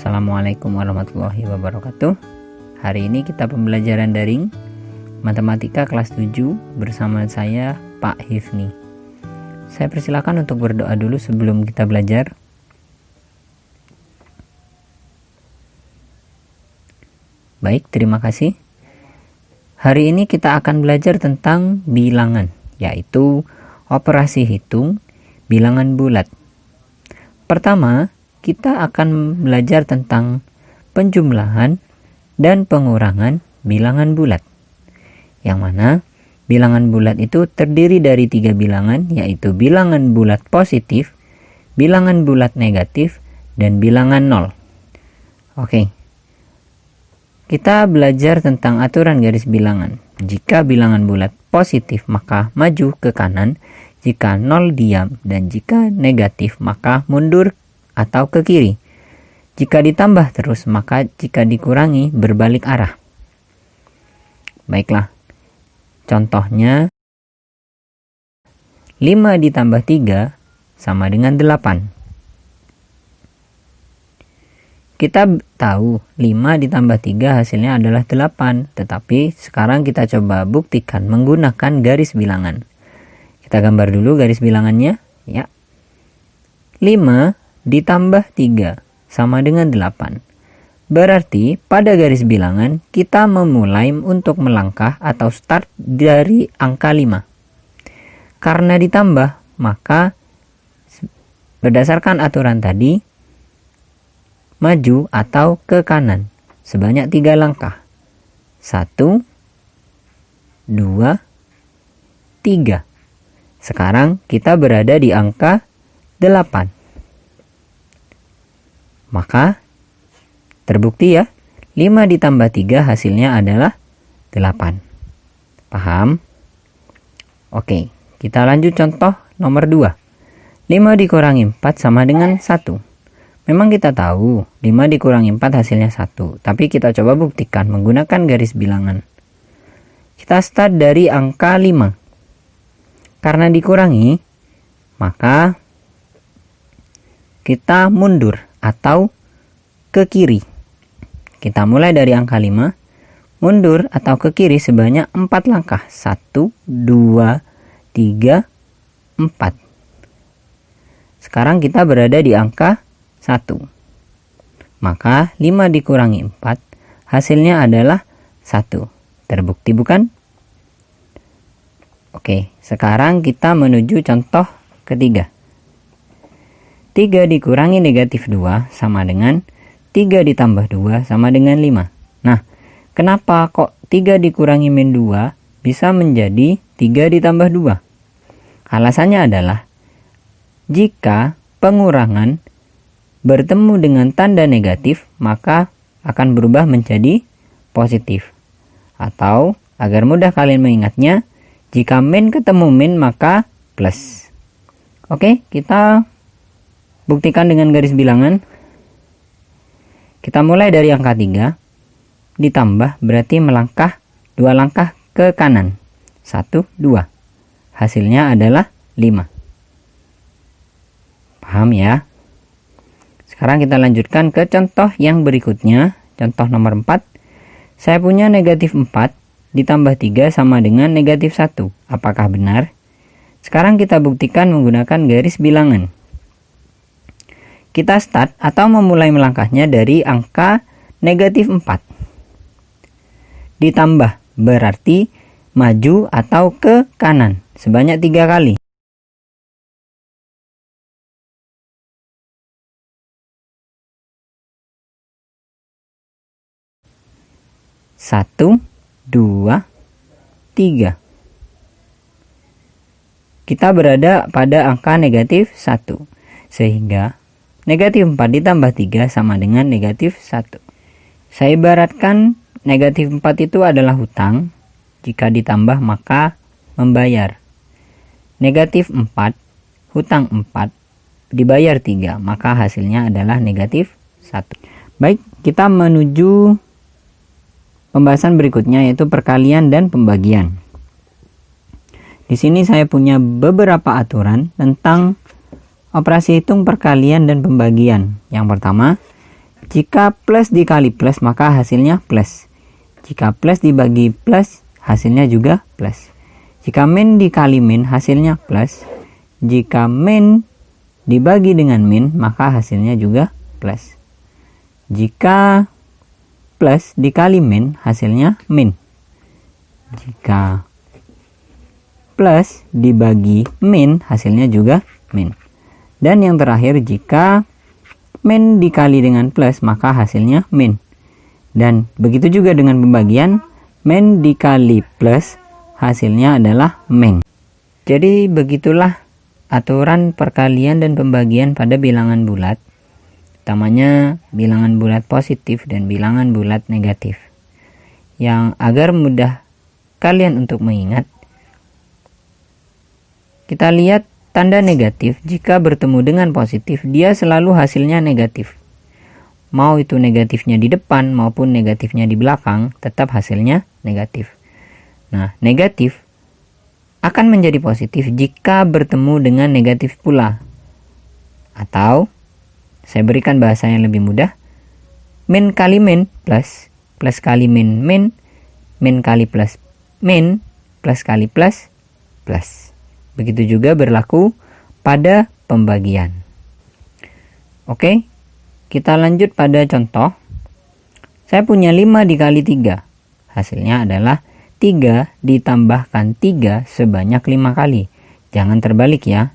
Assalamualaikum warahmatullahi wabarakatuh. Hari ini kita pembelajaran daring Matematika kelas 7 bersama saya Pak Hifni. Saya persilakan untuk berdoa dulu sebelum kita belajar. Baik, terima kasih. Hari ini kita akan belajar tentang bilangan, yaitu operasi hitung bilangan bulat. Pertama, kita akan belajar tentang penjumlahan dan pengurangan bilangan bulat. Yang mana bilangan bulat itu terdiri dari 3 bilangan, yaitu bilangan bulat positif, bilangan bulat negatif, dan bilangan 0. Oke. Kita belajar tentang aturan garis bilangan. Jika bilangan bulat positif maka maju ke kanan, jika 0 diam, dan jika negatif maka mundur atau ke kiri. Jika ditambah terus maka jika dikurangi berbalik arah. Baiklah. Contohnya 5 ditambah 3 sama dengan 8. Kita tahu 5 ditambah 3 hasilnya adalah 8. Tetapi sekarang kita coba buktikan menggunakan garis bilangan. Kita gambar dulu garis bilangannya. Ya. 5 ditambah 3 sama dengan 8. Berarti pada garis bilangan kita memulai untuk melangkah atau start dari angka 5. Karena ditambah, maka berdasarkan aturan tadi, maju atau ke kanan sebanyak 3 langkah. 1, 2, 3. Sekarang kita berada di angka 8. Maka terbukti ya, 5 ditambah 3 hasilnya adalah 8. Paham? Oke, kita lanjut contoh nomor 2. 5 dikurangi 4 sama dengan 1. Memang kita tahu 5 dikurangi 4 hasilnya 1. Tapi kita coba buktikan menggunakan garis bilangan. Kita start dari angka 5. Karena dikurangi, maka kita mundur atau ke kiri. Kita mulai dari angka 5, mundur atau ke kiri sebanyak 4 langkah. 1, 2, 3, 4. Sekarang kita berada di angka 1. Maka 5 dikurangi 4 hasilnya adalah 1. Terbukti bukan? Oke, sekarang kita menuju contoh ketiga. 3 dikurangi negatif 2 sama dengan 3 ditambah 2 sama dengan 5. Nah, kenapa kok 3 dikurangi min 2 bisa menjadi 3 ditambah 2? Alasannya adalah jika pengurangan bertemu dengan tanda negatif, maka akan berubah menjadi positif. Atau agar mudah kalian mengingatnya, jika min ketemu min maka plus. Oke, kita buktikan dengan garis bilangan. Kita mulai dari angka 3. Ditambah berarti melangkah 2 langkah ke kanan. 1, 2. Hasilnya adalah 5. Paham ya? Sekarang kita lanjutkan ke contoh yang berikutnya. Contoh nomor 4. Saya punya negatif 4 ditambah 3 sama dengan negatif 1. Apakah benar? Sekarang kita buktikan menggunakan garis bilangan. Kita start atau memulai melangkahnya dari angka negatif 4. Ditambah berarti maju atau ke kanan sebanyak 3 kali. 1, 2, 3. Kita berada pada angka negatif 1. Sehingga negatif 4 ditambah 3 sama dengan negatif 1. Saya ibaratkan negatif 4 itu adalah hutang. Jika ditambah maka membayar. Negatif 4, hutang 4, dibayar 3. Maka hasilnya adalah negatif 1. Baik, kita menuju pembahasan berikutnya, yaitu perkalian dan pembagian. Di sini saya punya beberapa aturan tentang operasi hitung perkalian dan pembagian. Yang pertama, Jika plus dikali plus, maka hasilnya plus. Jika plus dibagi plus, hasilnya juga plus. Jika min dikali min, hasilnya plus. Jika min dibagi dengan min, maka hasilnya juga plus. Jika plus dikali min, hasilnya min. Jika plus dibagi min, hasilnya juga min. Dan yang terakhir, jika min dikali dengan plus, maka hasilnya min. Dan begitu juga dengan pembagian, min dikali plus, hasilnya adalah min. Jadi begitulah aturan perkalian dan pembagian pada bilangan bulat. Utamanya bilangan bulat positif dan bilangan bulat negatif. Yang agar mudah kalian untuk mengingat, kita lihat tanda negatif jika bertemu dengan positif, dia selalu hasilnya negatif. Mau itu negatifnya di depan maupun negatifnya di belakang, tetap hasilnya negatif. Nah, negatif akan menjadi positif jika bertemu dengan negatif pula. Atau, saya berikan bahasa yang lebih mudah, min kali min plus, plus kali min min, min kali plus min, plus kali plus, plus. Begitu juga berlaku pada pembagian. Oke, kita lanjut pada contoh. Saya punya 5 dikali 3. Hasilnya adalah 3 ditambahkan 3 sebanyak 5 kali. Jangan terbalik ya.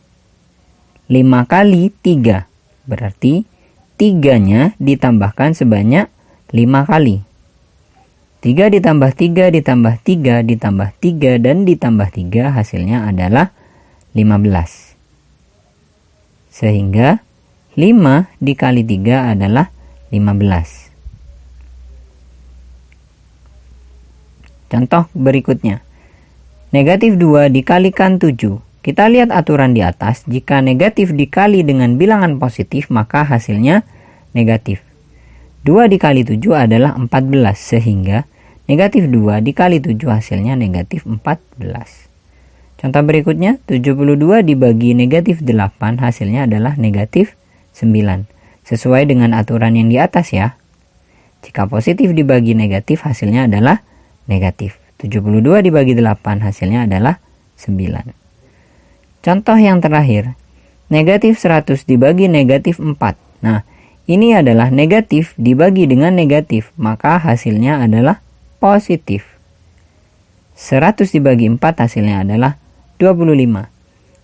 5 kali 3. Berarti 3-nya ditambahkan sebanyak 5 kali. 3 ditambah 3 ditambah 3 ditambah 3 dan ditambah 3 hasilnya adalah 15. Sehingga 5 dikali 3 adalah 15. Contoh berikutnya. Negatif 2 dikalikan 7. Kita lihat aturan di atas. Jika negatif dikali dengan bilangan positif, maka hasilnya negatif. 2 dikali 7 adalah 14. Sehingga negatif 2 dikali 7 hasilnya negatif 14. Contoh berikutnya, 72 dibagi negatif 8 hasilnya adalah negatif 9. Sesuai dengan aturan yang di atas ya. Jika positif dibagi negatif hasilnya adalah negatif. 72 dibagi 8 hasilnya adalah 9. Contoh yang terakhir, negatif 100 dibagi negatif 4. Nah, ini adalah negatif dibagi dengan negatif, maka hasilnya adalah positif. 100 dibagi 4 hasilnya adalah 25.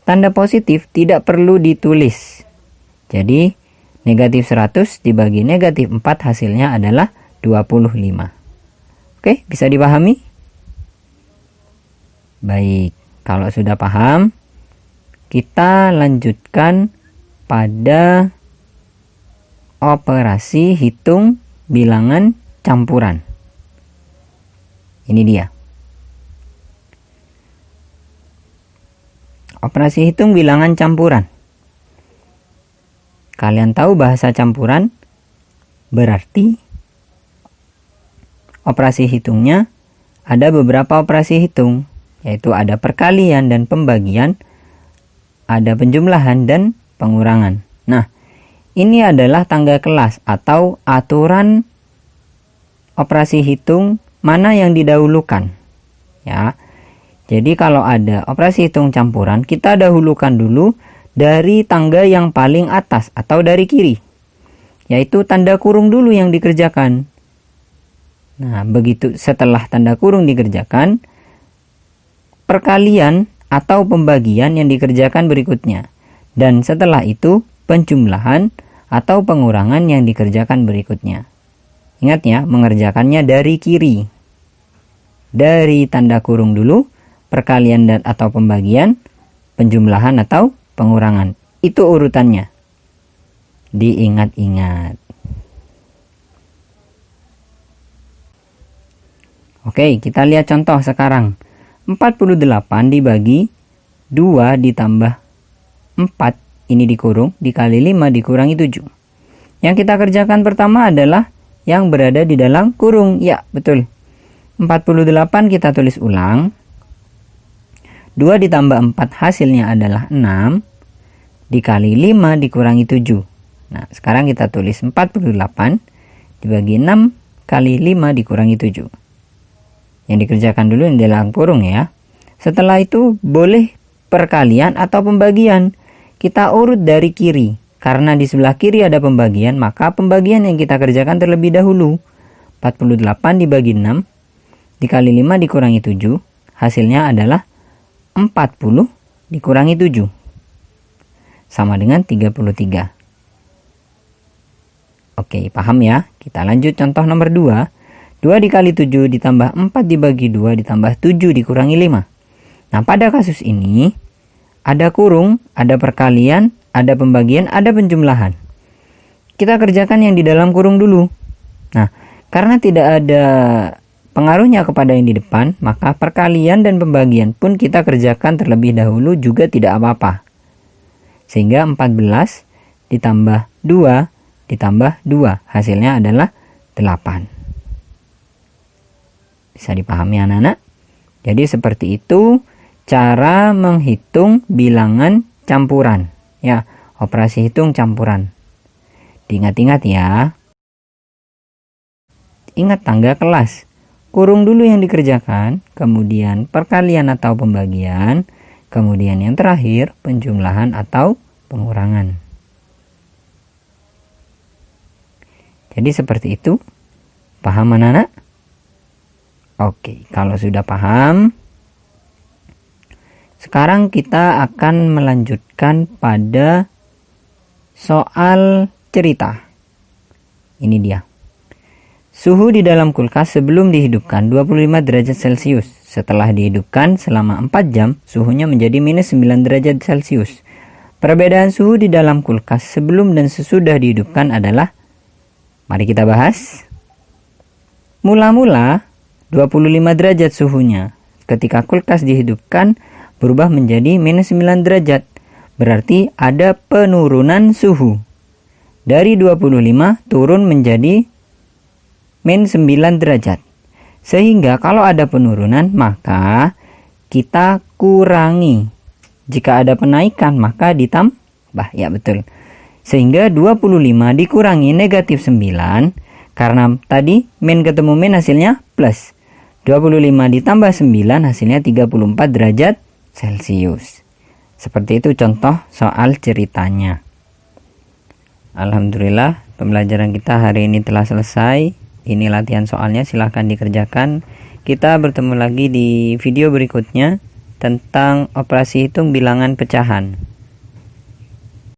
Tanda positif tidak perlu ditulis. Jadi, negatif 100 dibagi negatif 4 hasilnya adalah 25. Oke, bisa dipahami? Baik, kalau sudah paham, kita lanjutkan pada operasi hitung bilangan campuran. Ini dia. Operasi hitung bilangan campuran. Kalian tahu bahasa campuran? Berarti operasi hitungnya ada beberapa operasi hitung, yaitu ada perkalian dan pembagian, ada penjumlahan dan pengurangan. Nah, ini adalah tangga kelas atau aturan operasi hitung mana yang didahulukan. Ya. Jadi kalau ada operasi hitung campuran, kita dahulukan dulu dari tangga yang paling atas atau dari kiri. Yaitu tanda kurung dulu yang dikerjakan. Nah, begitu setelah tanda kurung dikerjakan, perkalian atau pembagian yang dikerjakan berikutnya. Dan setelah itu, penjumlahan atau pengurangan yang dikerjakan berikutnya. Ingat ya, mengerjakannya dari kiri. Dari tanda kurung dulu, perkalian dan atau pembagian, penjumlahan atau pengurangan. Itu urutannya. Diingat-ingat. Oke, kita lihat contoh sekarang. 48 dibagi 2 ditambah 4, ini dikurung, dikali 5 dikurangi 7. Yang kita kerjakan pertama adalah yang berada di dalam kurung. Ya, betul. 48 kita tulis ulang. 2 ditambah 4 hasilnya adalah 6. Dikali 5 dikurangi 7. Nah, sekarang kita tulis 48 dibagi 6 kali 5 dikurangi 7. Yang dikerjakan dulu yang di dalam kurung ya. Setelah itu boleh perkalian atau pembagian. Kita urut dari kiri. Karena di sebelah kiri ada pembagian, maka pembagian yang kita kerjakan terlebih dahulu. 48 dibagi 6 dikali 5 dikurangi 7. Hasilnya adalah 40 dikurangi 7. Sama dengan 33. Oke, paham ya? Kita lanjut contoh nomor 2. 2 dikali 7 ditambah 4 dibagi 2 ditambah 7 dikurangi 5. Nah, pada kasus ini ada kurung, ada perkalian, ada pembagian, ada penjumlahan. Kita kerjakan yang di dalam kurung dulu. Nah, karena tidak ada pengaruhnya kepada yang di depan, maka perkalian dan pembagian pun kita kerjakan terlebih dahulu juga tidak apa-apa. Sehingga 14 ditambah 2 ditambah 2. Hasilnya adalah 8. Bisa dipahami anak-anak? Jadi seperti itu cara menghitung bilangan campuran. Ya, operasi hitung campuran. Diingat-ingat ya. Ingat tangga kelas. Kurung dulu yang dikerjakan, kemudian perkalian atau pembagian, kemudian yang terakhir penjumlahan atau pengurangan. Jadi seperti itu. Paham anak-anak? Oke, kalau sudah paham, sekarang kita akan melanjutkan pada soal cerita. Ini dia. Suhu di dalam kulkas sebelum dihidupkan 25 derajat Celcius. Setelah dihidupkan selama 4 jam, suhunya menjadi minus 9 derajat Celcius. Perbedaan suhu di dalam kulkas sebelum dan sesudah dihidupkan adalah, mari kita bahas. Mula-mula 25 derajat suhunya. Ketika kulkas dihidupkan berubah menjadi minus 9 derajat. Berarti ada penurunan suhu. Dari 25 turun menjadi min 9 derajat. Sehingga kalau ada penurunan maka kita kurangi. Jika ada penaikan maka ditambah. Ya betul. Sehingga 25 dikurangi negatif 9. Karena tadi min ketemu min hasilnya plus. 25 ditambah 9 hasilnya 34 derajat Celcius. Seperti itu contoh soal ceritanya. Alhamdulillah pembelajaran kita hari ini telah selesai. Ini latihan soalnya, silahkan dikerjakan. Kita bertemu lagi di video berikutnya tentang operasi hitung bilangan pecahan.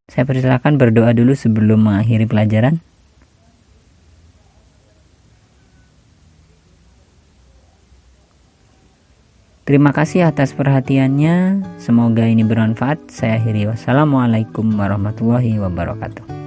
Saya persilakan berdoa dulu sebelum mengakhiri pelajaran. Terima kasih atas perhatiannya. Semoga ini bermanfaat. Saya akhiri. Wassalamualaikum warahmatullahi wabarakatuh.